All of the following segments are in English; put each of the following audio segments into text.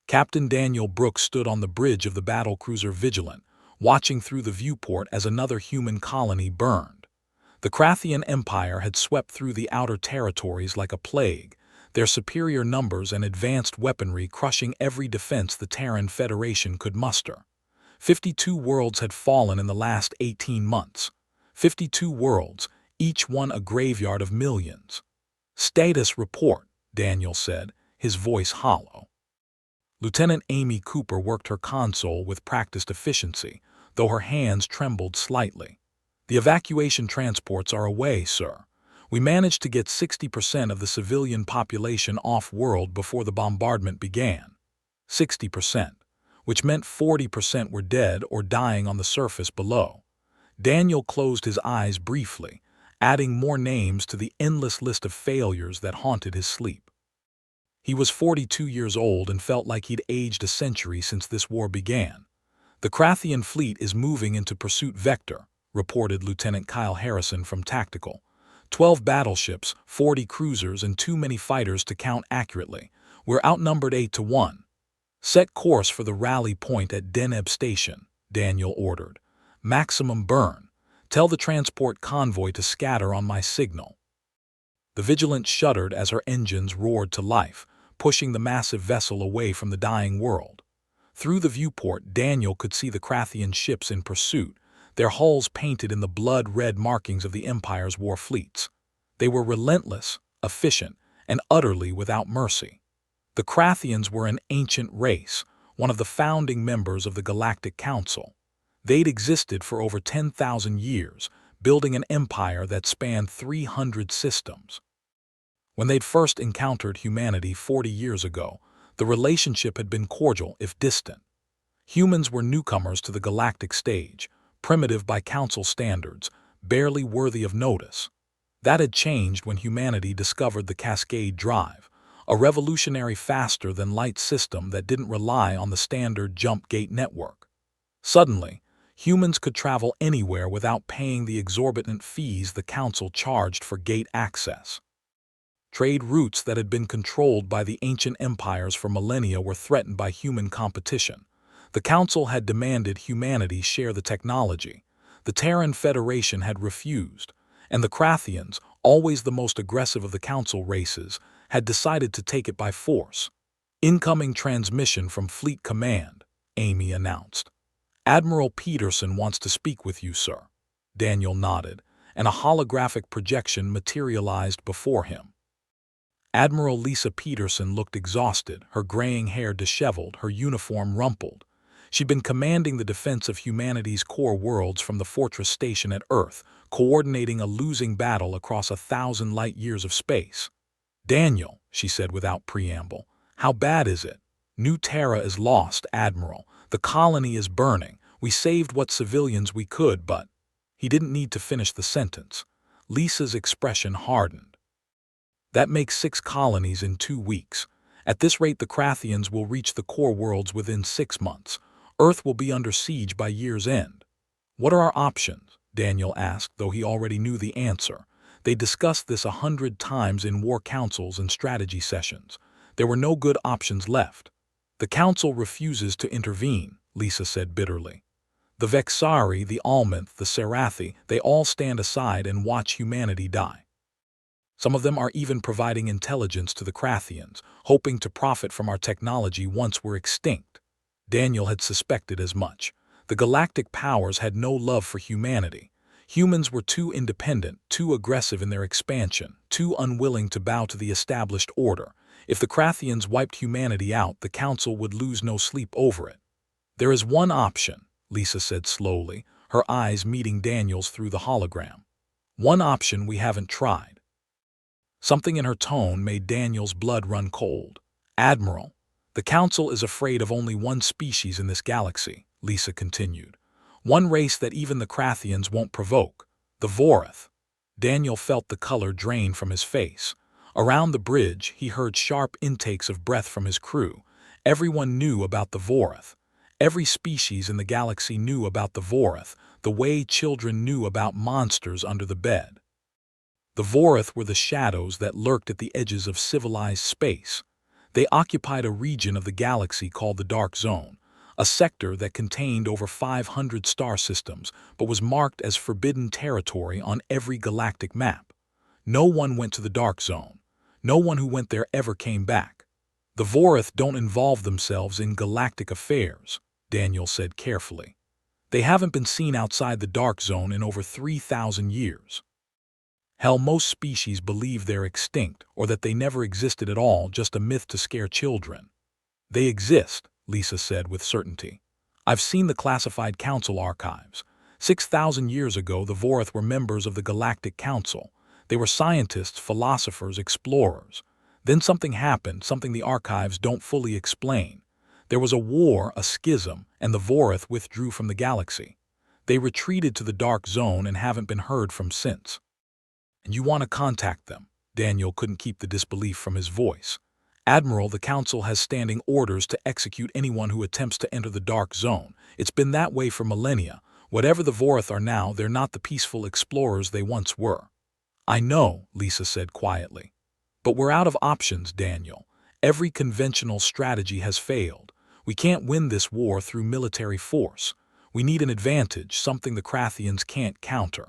Captain Daniel Brooks stood on the bridge of the battlecruiser Vigilant, watching through the viewport as another human colony burned. The Krathian Empire had swept through the outer territories like a plague, their superior numbers and advanced weaponry crushing every defense the Terran Federation could muster. 52 worlds had fallen in the last 18 months. 52 worlds, each one a graveyard of millions. "Status report," Daniel said, his voice hollow. Lieutenant Amy Cooper worked her console with practiced efficiency, though her hands trembled slightly. "The evacuation transports are away, sir. We managed to get 60% of the civilian population off-world before the bombardment began." 60%, which meant 40% were dead or dying on the surface below. Daniel closed his eyes briefly, adding more names to the endless list of failures that haunted his sleep. He was 42 years old and felt like he'd aged a century since this war began. "The Krathian fleet is moving into pursuit vector," reported Lieutenant Kyle Harrison from Tactical. 12 battleships, 40 cruisers, and too many fighters to count accurately. We're outnumbered 8-1. "Set course for the rally point at Deneb Station," Daniel ordered. "Maximum burn. Tell the transport convoy to scatter on my signal." The Vigilant shuddered as her engines roared to life, pushing the massive vessel away from the dying world. Through the viewport, Daniel could see the Krathian ships in pursuit, their hulls painted in the blood-red markings of the Empire's war fleets. They were relentless, efficient, and utterly without mercy. The Krathians were an ancient race, one of the founding members of the Galactic Council. They'd existed for over 10,000 years, building an empire that spanned 300 systems. When they'd first encountered humanity 40 years ago, the relationship had been cordial if distant. Humans were newcomers to the galactic stage, primitive by Council standards, barely worthy of notice. That had changed when humanity discovered the Cascade Drive, a revolutionary faster-than-light system that didn't rely on the standard jump gate network. Suddenly, humans could travel anywhere without paying the exorbitant fees the Council charged for gate access. Trade routes that had been controlled by the ancient empires for millennia were threatened by human competition. The Council had demanded humanity share the technology. The Terran Federation had refused, and the Krathians, always the most aggressive of the Council races, had decided to take it by force. "Incoming transmission from Fleet Command," Amy announced. "Admiral Peterson wants to speak with you, sir." Daniel nodded, and a holographic projection materialized before him. Admiral Lisa Peterson looked exhausted, her graying hair disheveled, her uniform rumpled. She'd been commanding the defense of humanity's core worlds from the fortress station at Earth, coordinating a losing battle across 1,000 light-years of space. "Daniel," she said without preamble, "how bad is it?" "New Terra is lost, Admiral. The colony is burning. We saved what civilians we could, but—" He didn't need to finish the sentence. Lisa's expression hardened. "That makes 6 colonies in 2 weeks. At this rate, the Krathians will reach the core worlds within 6 months. Earth will be under siege by year's end." "What are our options?" Daniel asked, though he already knew the answer. They discussed this 100 times in war councils and strategy sessions. There were no good options left. "The Council refuses to intervene," Lisa said bitterly. "The Vexari, the Almanth, the Serathi, they all stand aside and watch humanity die. Some of them are even providing intelligence to the Krathians, hoping to profit from our technology once we're extinct." Daniel had suspected as much. The galactic powers had no love for humanity. Humans were too independent, too aggressive in their expansion, too unwilling to bow to the established order. If the Krathians wiped humanity out, the Council would lose no sleep over it. "There is one option," Lisa said slowly, her eyes meeting Daniel's through the hologram. "One option we haven't tried." Something in her tone made Daniel's blood run cold. "Admiral, the Council is afraid of only one species in this galaxy," Lisa continued. "One race that even the Krathians won't provoke. The Vorath." Daniel felt the color drain from his face. Around the bridge, he heard sharp intakes of breath from his crew. Everyone knew about the Vorath. Every species in the galaxy knew about the Vorath, the way children knew about monsters under the bed. The Vorath were the shadows that lurked at the edges of civilized space. They occupied a region of the galaxy called the Dark Zone, a sector that contained over 500 star systems but was marked as forbidden territory on every galactic map. No one went to the Dark Zone. No one who went there ever came back. The Vorith don't involve themselves in galactic affairs, Daniel said carefully. They haven't been seen outside the Dark Zone in over 3,000 years. Hell, most species believe they're extinct or that they never existed at all, just a myth to scare children. They exist, Lisa said with certainty. I've seen the classified council archives. 6,000 years ago, the Vorith were members of the Galactic Council. They were scientists, philosophers, explorers. Then something happened, something the archives don't fully explain. There was a war, a schism, and the Vorith withdrew from the galaxy. They retreated to the Dark Zone and haven't been heard from since. And you want to contact them? Daniel couldn't keep the disbelief from his voice. Admiral, the Council has standing orders to execute anyone who attempts to enter the Dark Zone. It's been that way for millennia. Whatever the Vorith are now, they're not the peaceful explorers they once were. I know, Lisa said quietly. But we're out of options, Daniel. Every conventional strategy has failed. We can't win this war through military force. We need an advantage, something the Krathians can't counter.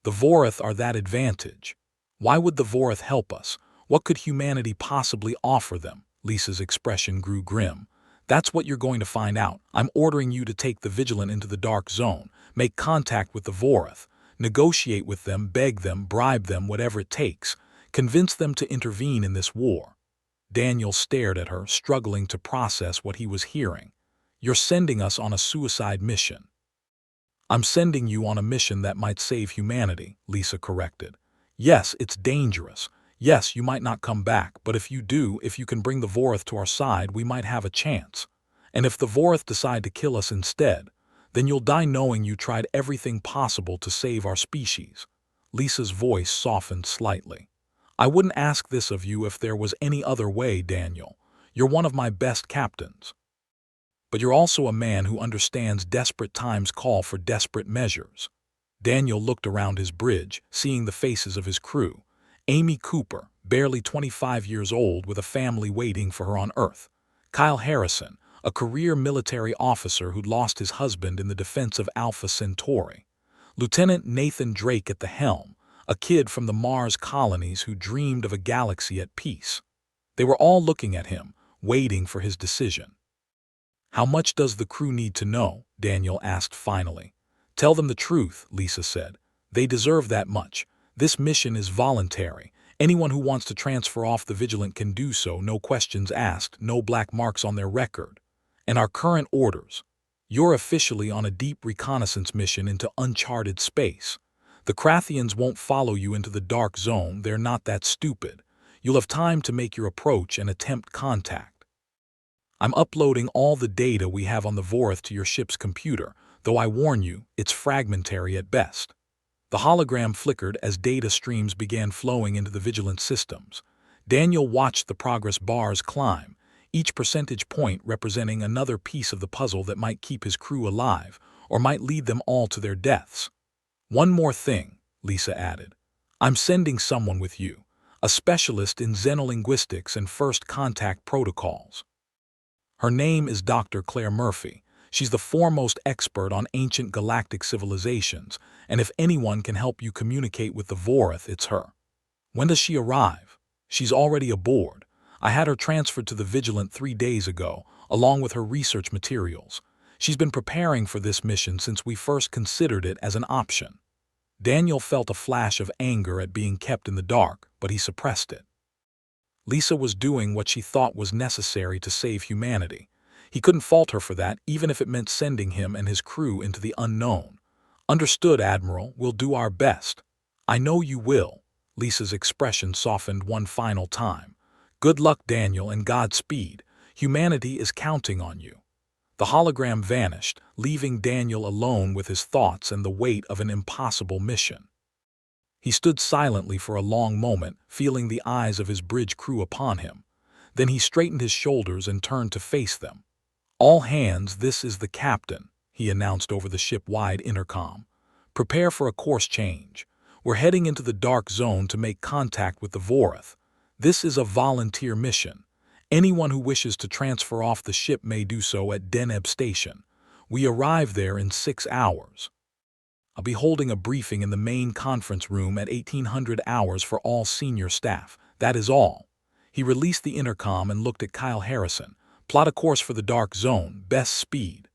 The Vorith are that advantage. Why would the Vorith help us? What could humanity possibly offer them? Lisa's expression grew grim. That's what you're going to find out. I'm ordering you to take the Vigilant into the Dark Zone, make contact with the Vorith, negotiate with them, beg them, bribe them, whatever it takes. Convince them to intervene in this war. Daniel stared at her, struggling to process what he was hearing. You're sending us on a suicide mission. I'm sending you on a mission that might save humanity, Lisa corrected. Yes, it's dangerous. Yes, you might not come back, but if you do, if you can bring the Vorith to our side, we might have a chance. And if the Vorith decide to kill us instead, then you'll die knowing you tried everything possible to save our species. Lisa's voice softened slightly. I wouldn't ask this of you if there was any other way, Daniel. You're one of my best captains. But you're also a man who understands desperate times call for desperate measures. Daniel looked around his bridge, seeing the faces of his crew. Amy Cooper, barely 25 years old with a family waiting for her on Earth. Kyle Harrison, a career military officer who'd lost his husband in the defense of Alpha Centauri. Lieutenant Nathan Drake at the helm, a kid from the Mars colonies who dreamed of a galaxy at peace. They were all looking at him, waiting for his decision. How much does the crew need to know? Daniel asked finally. Tell them the truth, Lisa said. They deserve that much. This mission is voluntary. Anyone who wants to transfer off the Vigilant can do so, no questions asked, no black marks on their record. And our current orders. You're officially on a deep reconnaissance mission into uncharted space. The Krathians won't follow you into the Dark Zone, they're not that stupid. You'll have time to make your approach and attempt contact. I'm uploading all the data we have on the Vorith to your ship's computer, though I warn you, it's fragmentary at best. The hologram flickered as data streams began flowing into the Vigilant systems. Daniel watched the progress bars climb, each percentage point representing another piece of the puzzle that might keep his crew alive, or might lead them all to their deaths. One more thing, Lisa added. I'm sending someone with you, a specialist in xenolinguistics and first contact protocols. Her name is Dr. Claire Murphy. She's the foremost expert on ancient galactic civilizations, and if anyone can help you communicate with the Vorith, it's her. When does she arrive? She's already aboard. I had her transferred to the Vigilant 3 days ago, along with her research materials. She's been preparing for this mission since we first considered it as an option. Daniel felt a flash of anger at being kept in the dark, but he suppressed it. Lisa was doing what she thought was necessary to save humanity. He couldn't fault her for that, even if it meant sending him and his crew into the unknown. Understood, Admiral. We'll do our best. I know you will. Lisa's expression softened one final time. Good luck, Daniel, and Godspeed. Humanity is counting on you. The hologram vanished, leaving Daniel alone with his thoughts and the weight of an impossible mission. He stood silently for a long moment, feeling the eyes of his bridge crew upon him. Then he straightened his shoulders and turned to face them. All hands, this is the captain, he announced over the ship-wide intercom. Prepare for a course change. We're heading into the Dark Zone to make contact with the Vorith. This is a volunteer mission. Anyone who wishes to transfer off the ship may do so at Deneb Station. We arrive there in 6 hours. I'll be holding a briefing in the main conference room at 1800 hours for all senior staff. That is all. He released the intercom and looked at Kyle Harrison. Plot a course for the dark zone, best speed.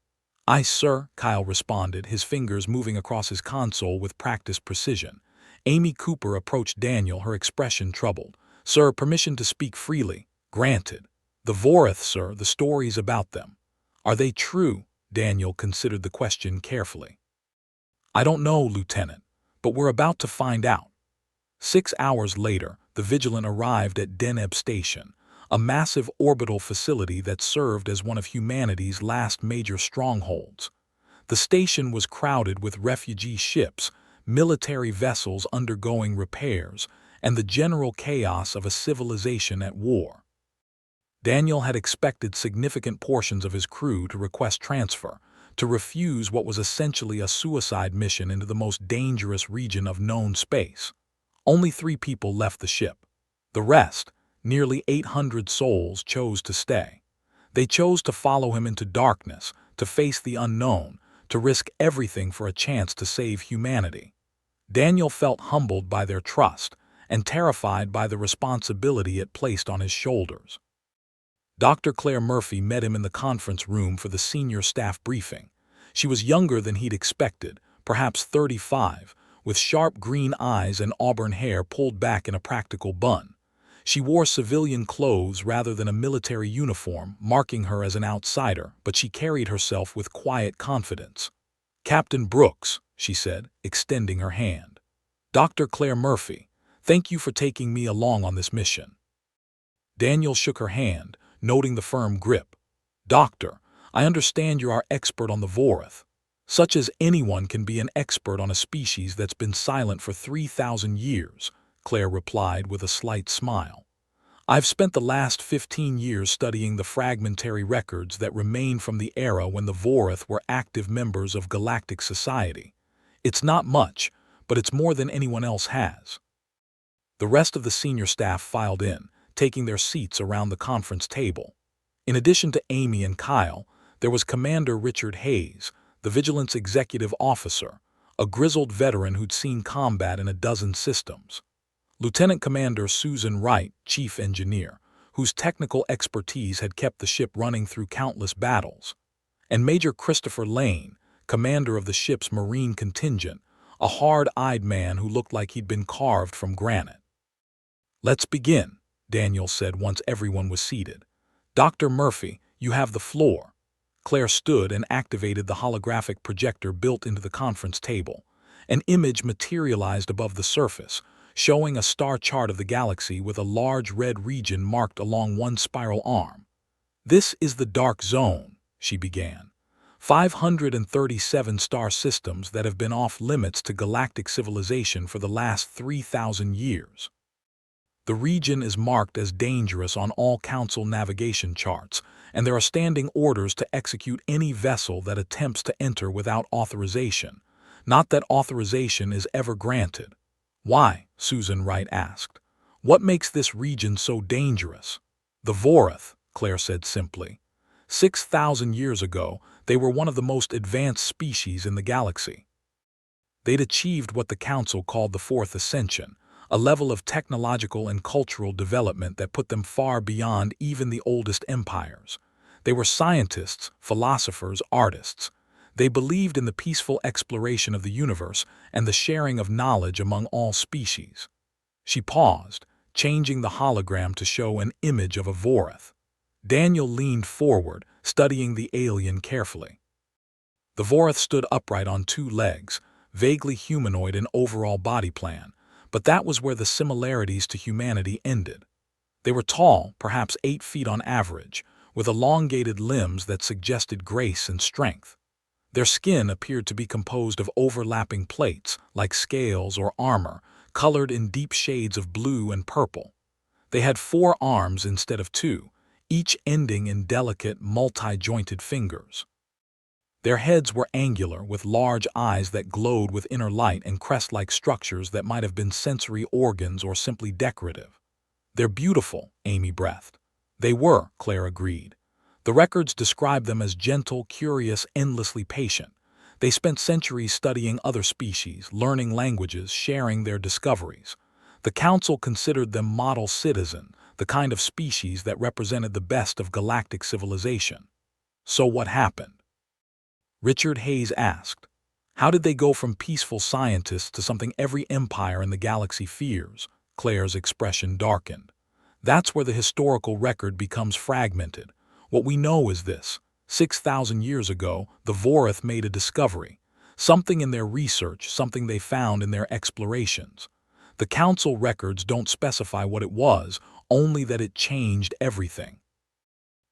Aye, sir, Kyle responded, his fingers moving across his console with practiced precision. Amy Cooper approached Daniel, her expression troubled. Sir, permission to speak freely. Granted. The Vorith, sir, the stories about them. Are they true? Daniel considered the question carefully. I don't know, Lieutenant, but we're about to find out. 6 hours later, the Vigilant arrived at Deneb Station, a massive orbital facility that served as one of humanity's last major strongholds. The station was crowded with refugee ships, military vessels undergoing repairs, and the general chaos of a civilization at war. Daniel had expected significant portions of his crew to request transfer, to refuse what was essentially a suicide mission into the most dangerous region of known space. Only 3 people left the ship. The rest, nearly 800 souls, chose to stay. They chose to follow him into darkness, to face the unknown, to risk everything for a chance to save humanity. Daniel felt humbled by their trust and terrified by the responsibility it placed on his shoulders. Dr. Claire Murphy met him in the conference room for the senior staff briefing. She was younger than he'd expected, perhaps 35, with sharp green eyes and auburn hair pulled back in a practical bun. She wore civilian clothes rather than a military uniform, marking her as an outsider, but she carried herself with quiet confidence. Captain Brooks, she said, extending her hand. Dr. Claire Murphy, thank you for taking me along on this mission. Daniel shook her hand, noting the firm grip. Doctor, I understand you are expert on the Vorith. Such as anyone can be an expert on a species that's been silent for 3,000 years, Claire replied with a slight smile. I've spent the last 15 years studying the fragmentary records that remain from the era when the Vorith were active members of Galactic society. It's not much, but it's more than anyone else has. The rest of the senior staff filed in, taking their seats around the conference table. In addition to Amy and Kyle, there was Commander Richard Hayes, the Vigilance executive officer, a grizzled veteran who'd seen combat in a dozen systems. Lieutenant Commander Susan Wright, chief engineer, whose technical expertise had kept the ship running through countless battles. And Major Christopher Lane, commander of the ship's marine contingent, a hard-eyed man who looked like he'd been carved from granite. Let's begin, Daniel said once everyone was seated. Dr. Murphy, you have the floor. Claire stood and activated the holographic projector built into the conference table. An image materialized above the surface, showing a star chart of the galaxy with a large red region marked along one spiral arm. This is the dark zone, she began. 537 star systems that have been off limits to galactic civilization for the last 3,000 years. The region is marked as dangerous on all Council navigation charts, and there are standing orders to execute any vessel that attempts to enter without authorization. Not that authorization is ever granted. Why? Susan Wright asked. What makes this region so dangerous? The Vorith, Claire said simply. 6,000 years ago, they were one of the most advanced species in the galaxy. They'd achieved what the Council called the Fourth Ascension, a level of technological and cultural development that put them far beyond even the oldest empires. They were scientists, philosophers, artists. They believed in the peaceful exploration of the universe and the sharing of knowledge among all species. She paused, changing the hologram to show an image of a Vorith. Daniel leaned forward, studying the alien carefully. The Vorith stood upright on 2 legs, vaguely humanoid in overall body plan, but that was where the similarities to humanity ended. They were tall, perhaps 8 feet on average, with elongated limbs that suggested grace and strength. Their skin appeared to be composed of overlapping plates, like scales or armor, colored in deep shades of blue and purple. They had 4 arms instead of 2, each ending in delicate, multi-jointed fingers. Their heads were angular, with large eyes that glowed with inner light and crest-like structures that might have been sensory organs or simply decorative. They're beautiful, Amy breathed. They were, Claire agreed. The records describe them as gentle, curious, endlessly patient. They spent centuries studying other species, learning languages, sharing their discoveries. The Council considered them model citizen, the kind of species that represented the best of galactic civilization. So what happened? Richard Hayes asked. How did they go from peaceful scientists to something every empire in the galaxy fears? Claire's expression darkened. That's where the historical record becomes fragmented. What we know is this. 6,000 years ago, the Vorith made a discovery. Something in their research, something they found in their explorations. The Council records don't specify what it was, only that it changed everything.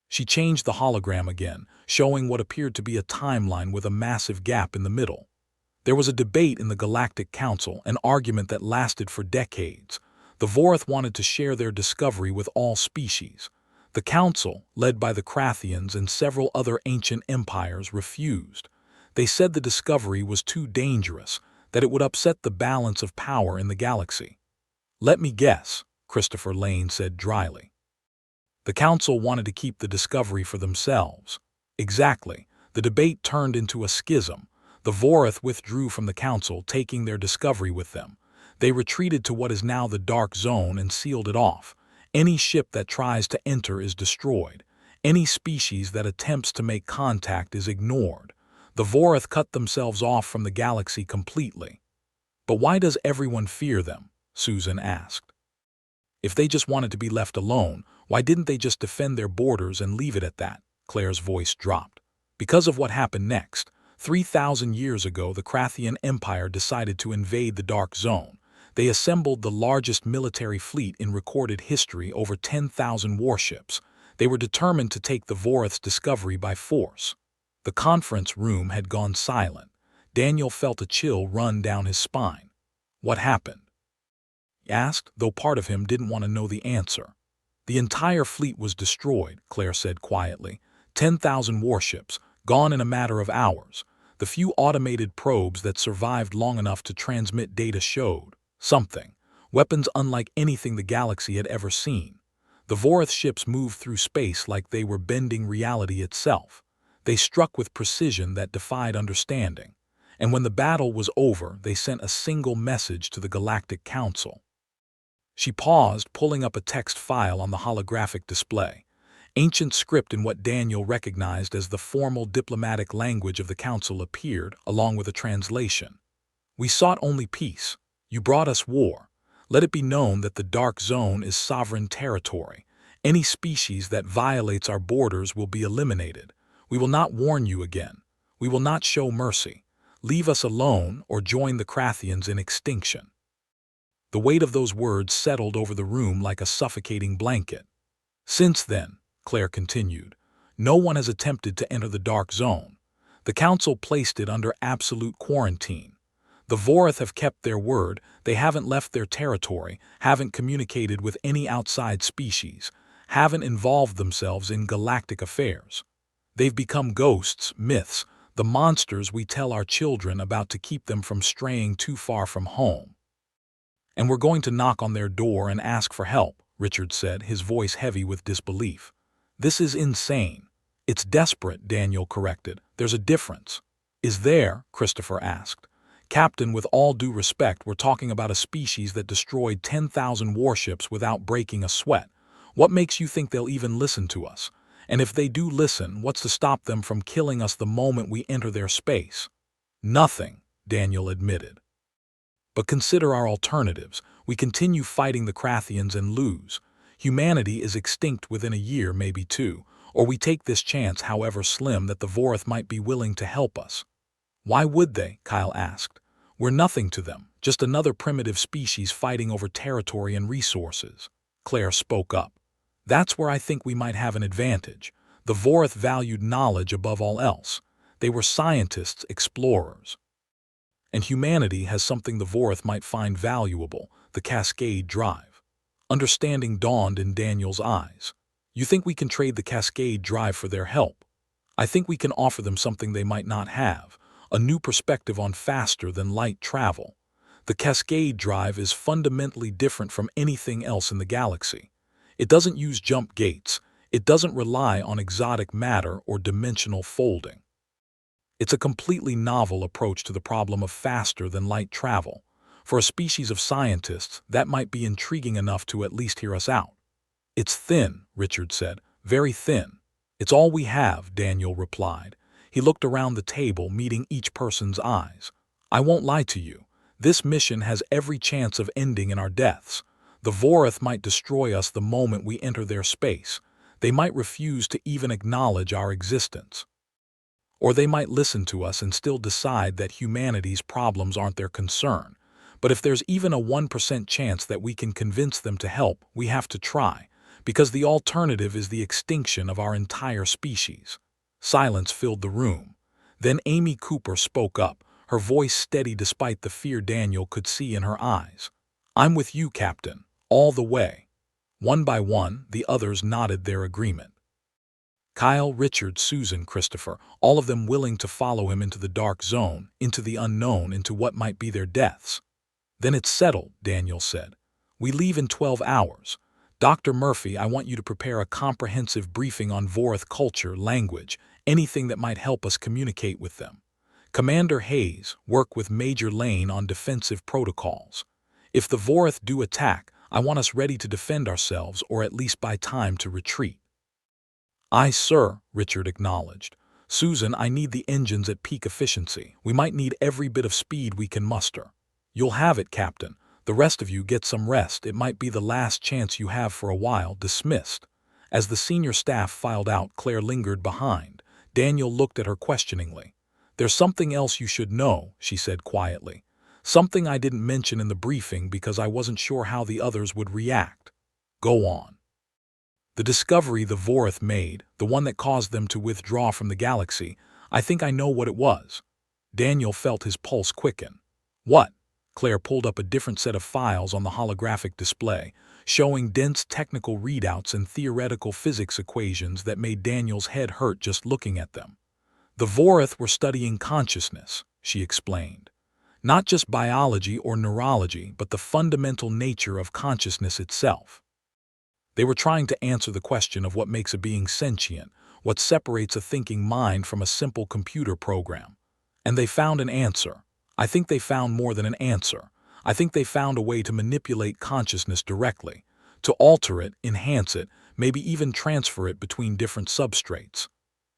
She changed the hologram again, showing what appeared to be a timeline with a massive gap in the middle. There was a debate in the Galactic Council, an argument that lasted for decades. The Vorith wanted to share their discovery with all species. The Council, led by the Krathians and several other ancient empires, refused. They said the discovery was too dangerous, that it would upset the balance of power in the galaxy. Let me guess, Christopher Lane said dryly. The Council wanted to keep the discovery for themselves. Exactly. The debate turned into a schism. The Vorith withdrew from the Council, taking their discovery with them. They retreated to what is now the Dark Zone and sealed it off. Any ship that tries to enter is destroyed. Any species that attempts to make contact is ignored. The Vorith cut themselves off from the galaxy completely. But why does everyone fear them? Susan asked. If they just wanted to be left alone, why didn't they just defend their borders and leave it at that? Claire's voice dropped. Because of what happened next. 3,000 years ago, the Krathian Empire decided to invade the Dark Zone. They assembled the largest military fleet in recorded history, over 10,000 warships. They were determined to take the Vorith's discovery by force. The conference room had gone silent. Daniel felt a chill run down his spine. What happened? He asked, though part of him didn't want to know the answer. The entire fleet was destroyed, Claire said quietly. 10,000 warships, gone in a matter of hours. The few automated probes that survived long enough to transmit data showed something. Weapons unlike anything the galaxy had ever seen. The Vorith ships moved through space like they were bending reality itself. They struck with precision that defied understanding. And when the battle was over, they sent a single message to the Galactic Council. She paused, pulling up a text file on the holographic display. Ancient script in what Daniel recognized as the formal diplomatic language of the Council appeared, along with a translation. We sought only peace. You brought us war. Let it be known that the Dark Zone is sovereign territory. Any species that violates our borders will be eliminated. We will not warn you again. We will not show mercy. Leave us alone or join the Krathians in extinction. The weight of those words settled over the room like a suffocating blanket. Since then, Claire continued, no one has attempted to enter the Dark Zone. The Council placed it under absolute quarantine. The Vorith have kept their word. They haven't left their territory, haven't communicated with any outside species, haven't involved themselves in galactic affairs. They've become ghosts, myths, the monsters we tell our children about to keep them from straying too far from home. And we're going to knock on their door and ask for help, Richard said, his voice heavy with disbelief. This is insane. It's desperate, Daniel corrected. There's a difference. Is there? Christopher asked. Captain, with all due respect, we're talking about a species that destroyed 10,000 warships without breaking a sweat. What makes you think they'll even listen to us? And if they do listen, what's to stop them from killing us the moment we enter their space? Nothing, Daniel admitted. But consider our alternatives. We continue fighting the Krathians and lose. Humanity is extinct within a year, maybe two, or we take this chance, however slim, that the Vorith might be willing to help us. Why would they? Kyle asked. We're nothing to them, just another primitive species fighting over territory and resources. Claire spoke up. That's where I think we might have an advantage. The Vorith valued knowledge above all else. They were scientists, explorers. And humanity has something the Vorith might find valuable, the Cascade Drive. Understanding dawned in Daniel's eyes. You think we can trade the Cascade Drive for their help? I think we can offer them something they might not have. A new perspective on faster-than-light travel. The Cascade Drive is fundamentally different from anything else in the galaxy. It doesn't use jump gates. It doesn't rely on exotic matter or dimensional folding. It's a completely novel approach to the problem of faster-than-light travel. For a species of scientists, that might be intriguing enough to at least hear us out. "It's thin," Richard said. "Very thin." "It's all we have," Daniel replied. He looked around the table, meeting each person's eyes. "I won't lie to you. This mission has every chance of ending in our deaths. The Vorath might destroy us the moment we enter their space. They might refuse to even acknowledge our existence. Or they might listen to us and still decide that humanity's problems aren't their concern. But if there's even a 1% chance that we can convince them to help, we have to try, because the alternative is the extinction of our entire species." Silence filled the room. Then Amy Cooper spoke up, her voice steady despite the fear Daniel could see in her eyes. "I'm with you, Captain, all the way." One by one, the others nodded their agreement. Kyle, Richard, Susan, Christopher, all of them willing to follow him into the dark zone, into the unknown, into what might be their deaths. "Then it's settled," Daniel said. "We leave in 12 hours. Dr. Murphy, I want you to prepare a comprehensive briefing on Vorath culture, language, anything that might help us communicate with them. Commander Hayes, work with Major Lane on defensive protocols. If the Vorath do attack, I want us ready to defend ourselves or at least buy time to retreat." "Aye, sir," Richard acknowledged. "Susan, I need the engines at peak efficiency. We might need every bit of speed we can muster." "You'll have it, Captain. The rest of you get some rest. It might be the last chance you have for a while." Dismissed. As the senior staff filed out, Claire lingered behind. Daniel looked at her questioningly. "There's something else you should know," she said quietly. "Something I didn't mention in the briefing because I wasn't sure how the others would react." "Go on." "The discovery the Vorath made, the one that caused them to withdraw from the galaxy, I think I know what it was." Daniel felt his pulse quicken. "What?" Claire pulled up a different set of files on the holographic display, showing dense technical readouts and theoretical physics equations that made Daniel's head hurt just looking at them. "The Vorath were studying consciousness," she explained. "Not just biology or neurology, but the fundamental nature of consciousness itself. They were trying to answer the question of what makes a being sentient, what separates a thinking mind from a simple computer program. And they found an answer. I think they found more than an answer. I think they found a way to manipulate consciousness directly, to alter it, enhance it, maybe even transfer it between different substrates."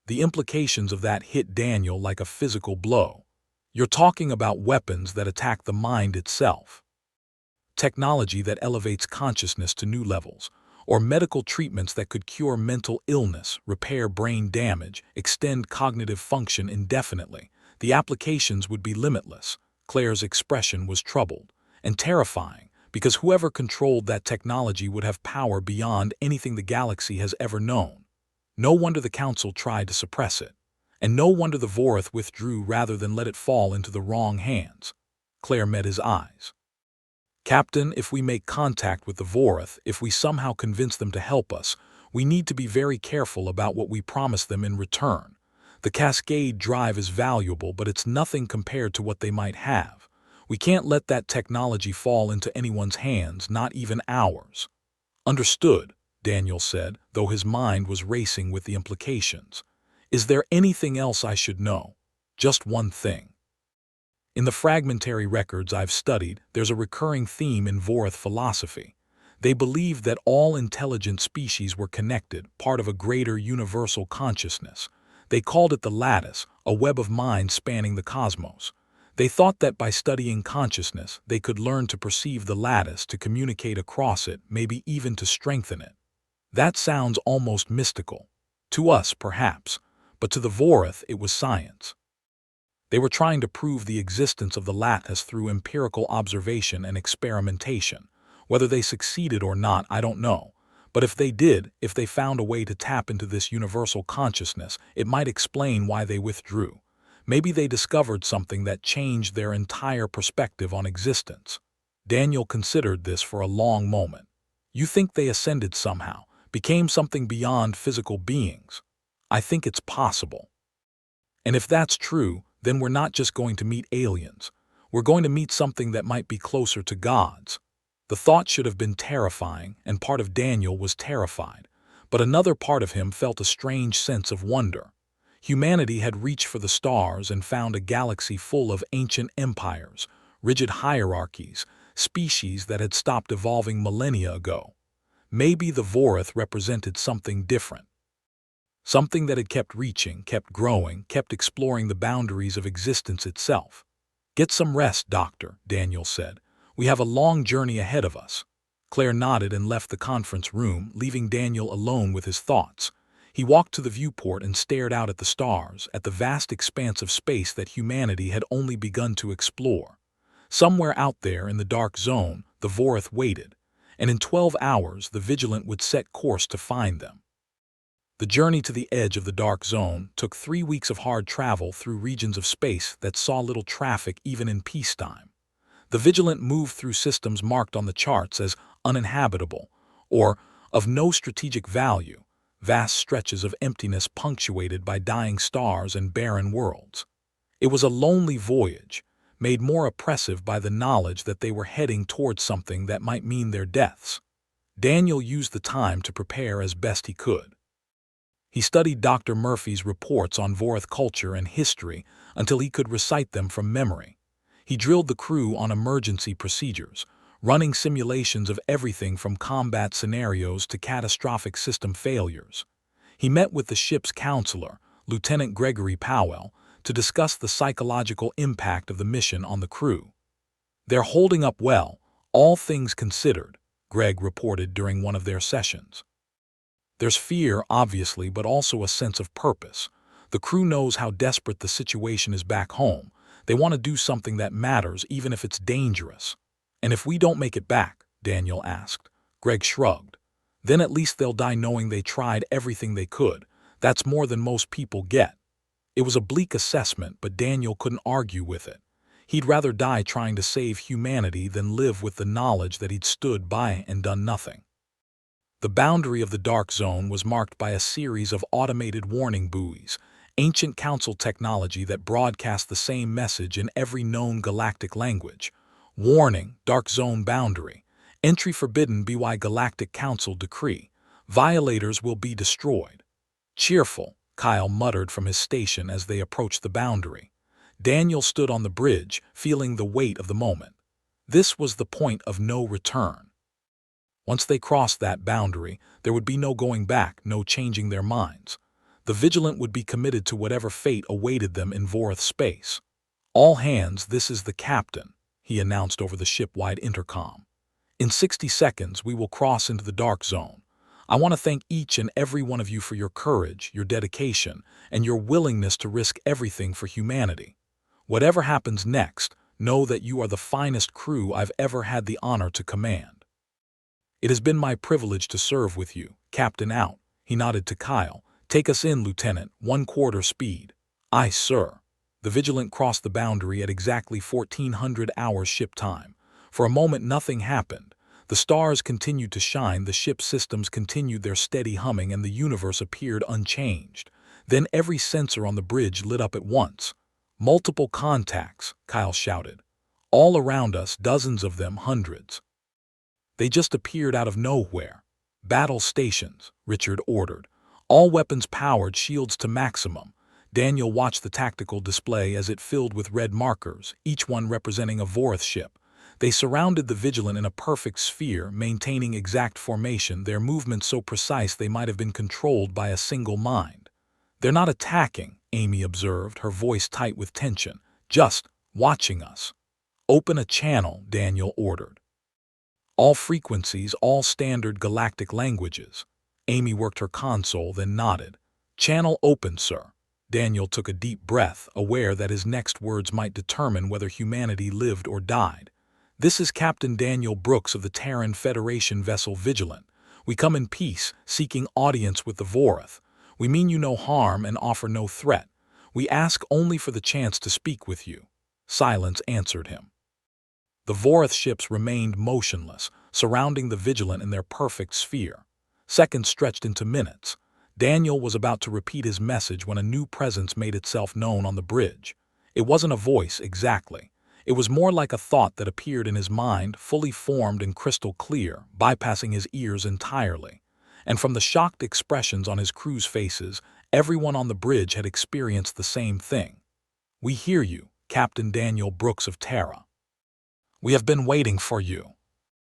The implications of that hit Daniel like a physical blow. "You're talking about weapons that attack the mind itself. Technology that elevates consciousness to new levels, or medical treatments that could cure mental illness, repair brain damage, extend cognitive function indefinitely. The applications would be limitless." Claire's expression was troubled and terrifying, because whoever controlled that technology would have power beyond anything the galaxy has ever known. No wonder the Council tried to suppress it. And no wonder the Vorath withdrew rather than let it fall into the wrong hands. Claire met his eyes. "Captain, if we make contact with the Vorath, if we somehow convince them to help us, we need to be very careful about what we promise them in return. The Cascade drive is valuable, but it's nothing compared to what they might have. We can't let that technology fall into anyone's hands, not even ours." "Understood," Daniel said, though his mind was racing with the implications. "Is there anything else I should know?" "Just one thing. In the fragmentary records I've studied, there's a recurring theme in Vorath philosophy. They believed that all intelligent species were connected, part of a greater universal consciousness. They called it the lattice, a web of minds spanning the cosmos. They thought that by studying consciousness, they could learn to perceive the lattice, to communicate across it, maybe even to strengthen it. That sounds almost mystical. To us, perhaps, but to the Vorath it was science. They were trying to prove the existence of the lattice through empirical observation and experimentation. Whether they succeeded or not, I don't know. But if they did, if they found a way to tap into this universal consciousness, it might explain why they withdrew. Maybe they discovered something that changed their entire perspective on existence. Daniel considered this for a long moment. "You think they ascended somehow, became something beyond physical beings?" "I think it's possible. And if that's true, then we're not just going to meet aliens. We're going to meet something that might be closer to gods." The thought should have been terrifying, and part of Daniel was terrified. But another part of him felt a strange sense of wonder. Humanity had reached for the stars and found a galaxy full of ancient empires, rigid hierarchies, species that had stopped evolving millennia ago. Maybe the Vorath represented something different. Something that had kept reaching, kept growing, kept exploring the boundaries of existence itself. "Get some rest, Doctor," Daniel said. "We have a long journey ahead of us." Claire nodded and left the conference room, leaving Daniel alone with his thoughts. He walked to the viewport and stared out at the stars, at the vast expanse of space that humanity had only begun to explore. Somewhere out there in the dark zone, the Vorath waited, and in 12 hours the Vigilant would set course to find them. The journey to the edge of the dark zone took 3 weeks of hard travel through regions of space that saw little traffic even in peacetime. The Vigilant moved through systems marked on the charts as uninhabitable or of no strategic value, vast stretches of emptiness punctuated by dying stars and barren worlds. It was a lonely voyage, made more oppressive by the knowledge that they were heading towards something that might mean their deaths. Daniel used the time to prepare as best he could. He studied Dr. Murphy's reports on Vorath culture and history until he could recite them from memory. He drilled the crew on emergency procedures, running simulations of everything from combat scenarios to catastrophic system failures. He met with the ship's counselor, Lieutenant Gregory Powell, to discuss the psychological impact of the mission on the crew. "They're holding up well, all things considered," Greg reported during one of their sessions. "There's fear, obviously, but also a sense of purpose. The crew knows how desperate the situation is back home. They want to do something that matters, even if it's dangerous." "And if we don't make it back?" Daniel asked. Greg shrugged. "Then at least they'll die knowing they tried everything they could. That's more than most people get." It was a bleak assessment, but Daniel couldn't argue with it. He'd rather die trying to save humanity than live with the knowledge that he'd stood by and done nothing. The boundary of the dark zone was marked by a series of automated warning buoys, ancient council technology that broadcast the same message in every known galactic language. "Warning, dark zone boundary. Entry forbidden by Galactic Council decree. Violators will be destroyed." "Cheerful," Kyle muttered from his station as they approached the boundary. Daniel stood on the bridge, feeling the weight of the moment. This was the point of no return. Once they crossed that boundary, there would be no going back, no changing their minds. The Vigilant would be committed to whatever fate awaited them in Vorath space. "All hands, this is the captain," he announced over the ship-wide intercom. "In 60 seconds, we will cross into the dark zone. I want to thank each and every one of you for your courage, your dedication, and your willingness to risk everything for humanity. Whatever happens next, know that you are the finest crew I've ever had the honor to command." "It has been my privilege to serve with you, Captain Out," he nodded to Kyle. "Take us in, Lieutenant, 1/4 speed." "Aye, sir." The Vigilant crossed the boundary at exactly 1400 hours ship time. For a moment nothing happened. The stars continued to shine, the ship's systems continued their steady humming, and the universe appeared unchanged. Then every sensor on the bridge lit up at once. "Multiple contacts," Kyle shouted. "All around us, dozens of them, hundreds. They just appeared out of nowhere." "Battle stations," Richard ordered. "All weapons powered, shields to maximum." Daniel watched the tactical display as it filled with red markers, each one representing a Vorath ship. They surrounded the Vigilant in a perfect sphere, maintaining exact formation, their movements so precise they might have been controlled by a single mind. "They're not attacking," Amy observed, her voice tight with tension. "Just watching us." "Open a channel," Daniel ordered. "All frequencies, all standard galactic languages." Amy worked her console, then nodded. "Channel open, sir." Daniel took a deep breath, aware that his next words might determine whether humanity lived or died. "This is Captain Daniel Brooks of the Terran Federation vessel Vigilant. We come in peace, seeking audience with the Vorath. We mean you no harm and offer no threat. We ask only for the chance to speak with you." Silence answered him. The Vorath ships remained motionless, surrounding the Vigilant in their perfect sphere. Seconds stretched into minutes. Daniel was about to repeat his message when a new presence made itself known on the bridge. It wasn't a voice exactly. It was more like a thought that appeared in his mind, fully formed and crystal clear, bypassing his ears entirely. And from the shocked expressions on his crew's faces, everyone on the bridge had experienced the same thing. "We hear you, Captain Daniel Brooks of Terra. We have been waiting for you."